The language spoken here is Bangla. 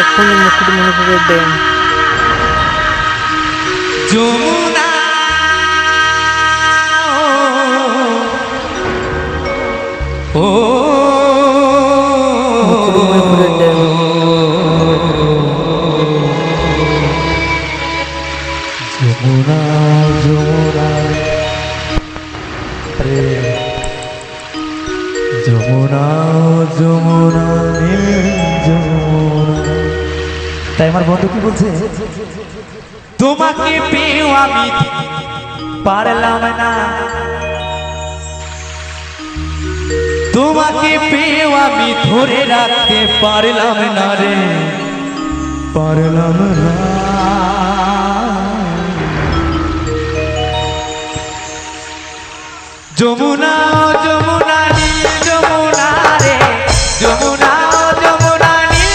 এখনই মুকুটমণিপুরের ড্যাম। যমুনা ও মুকুটমণিপুরের ড্যাম। যমুনা যমুনা রে যমুনা যমুনা যমুনা। তাই আমার বন্ধু কি বলছে, তোমাকে পেয়েও আমি পারলাম না, তোমাকে পেয়েও আমি ধরে রাখতে পারলাম না রে, পারলাম না। যমুনা